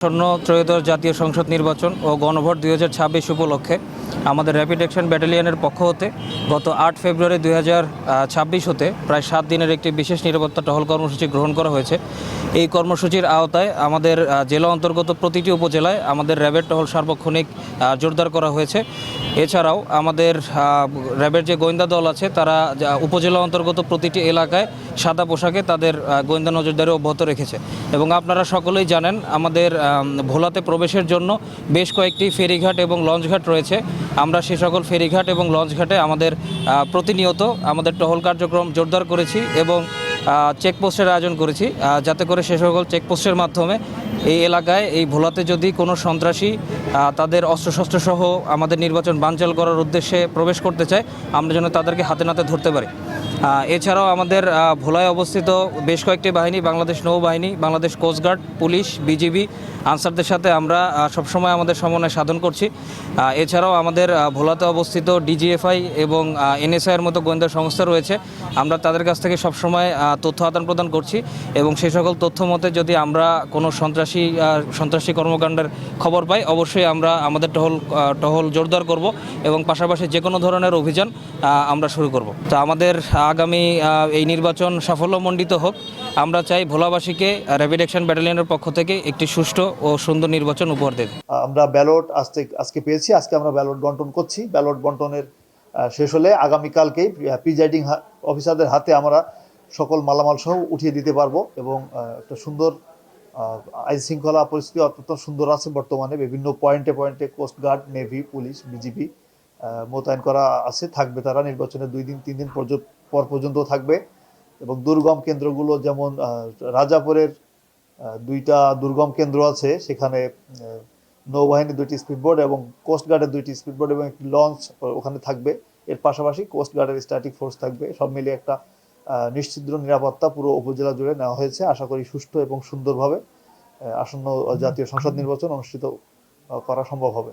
আসন্ন ত্রয়োদশ জাতীয় সংসদ নির্বাচন ও গণভোট 2026 উপলক্ষে আমাদের র্যাপিড অ্যাকশন ব্যাটালিয়নের পক্ষ হতে গত 8 ফেব্রুয়ারি 2026 হতে প্রায় 7 দিনের একটি বিশেষ নিরাপত্তা টহল কর্মসূচি গ্রহণ করা হয়েছে। এই কর্মসূচির আওতায় আমাদের জেলা অন্তর্গত প্রতিটি উপজেলায় আমাদের র্যাবের টহল সার্বক্ষণিক জোরদার করা হয়েছে। এছাড়াও আমাদের র্যাবের যে গোয়েন্দা দল আছে তারা উপজেলা অন্তর্গত প্রতিটি এলাকায় সাদা পোশাকে তাদের গোয়েন্দা নজরদারি অব্যাহত রেখেছে। এবং আপনারা সকলেই জানেন আমাদের ভোলাতে প্রবেশের জন্য বেশ কয়েকটি ফেরিঘাট এবং লঞ্চঘাট রয়েছে। আমরা সে সকল ফেরিঘাট এবং লঞ্চঘাটে আমাদের প্রতিনিয়ত আমাদের টহল কার্যক্রম জোরদার করেছি এবং চেকপোস্টের আয়োজন করেছি, যাতে করে সে সকল চেকপোস্টের মাধ্যমে এই এলাকায় এই ভোলাতে যদি কোনো সন্ত্রাসী তাদের অস্ত্রশস্ত্র সহ আমাদের নির্বাচন বানচাল করার উদ্দেশ্যে প্রবেশ করতে চায়, আমরা যেন তাদেরকে হাতে নাতে ধরতে পারি। এছাড়াও আমাদের ভোলায় অবস্থিত বেশ কয়েকটি বাহিনী, বাংলাদেশ নৌবাহিনী, বাংলাদেশ কোস্টগার্ড, পুলিশ, বিজিবি, আনসারদের সাথে আমরা সবসময় আমাদের সমন্বয় সাধন করছি। এছাড়াও আমাদের ভোলাতে অবস্থিত ডিজিএফআই এবং এনএসআইয়ের মতো গোয়েন্দা সংস্থা রয়েছে। আমরা তাদের কাছ থেকে সবসময় তথ্য আদান প্রদান করছি এবং সেই সকল তথ্য মতে যদি আমরা কোনো সন্ত্রাসী কর্মকাণ্ডের খবর পাই, অবশ্যই আমরা আমাদের টহল জোরদার করব এবং পাশাপাশি যে কোনো ধরনের অভিযান আমরা শুরু করব। তো আমাদের আগামী এই নির্বাচন সাফল্যমণ্ডিত হোক। আমরা চাই ভোলাবাসীকে র্যাপিড অ্যাকশন ব্যাটালিয়নের পক্ষ থেকে একটি সুষ্ঠু ও সুন্দর নির্বাচন উপহার দেবে। আমরা ব্যালট আজকে পেয়েছি, আজকে আমরা ব্যালট বন্টন করছি। ব্যালট বন্টনের শেষ হলে আগামীকালকেই প্রিজাইডিং অফিসারদের হাতে আমরা সকল মালামাল সহ উঠিয়ে দিতে পারবো এবং একটা সুন্দর আইন শৃঙ্খলা পরিস্থিতি অত্যন্ত সুন্দর আছে। বর্তমানে বিভিন্ন পয়েন্টে কোস্টগার্ড, নেভি, পুলিশ, বিজিবি মোতায়েন করা আছে, থাকবে। তারা নির্বাচনের 2 দিন 3 দিন পর পর্যন্ত থাকবে এবং দুর্গম কেন্দ্রগুলো, যেমন রাজাপুরের 2টা দুর্গম কেন্দ্র আছে, সেখানে নৌবাহিনী 2টি স্পিডবোট এবং কোস্টগার্ডের 2টি স্পিডবোট এবং একটি লঞ্চ ওখানে থাকবে। এর পাশাপাশি কোস্টগার্ডের স্ট্যাটিক ফোর্স থাকবে। সব মিলিয়ে একটা নিশ্চিদ্র নিরাপত্তা পুরো উপজেলা জুড়ে নেওয়া হয়েছে। আশা করি সুষ্ঠু এবং সুন্দরভাবে আসন্ন জাতীয় সংসদ নির্বাচন অনুষ্ঠিত করা সম্ভব হবে।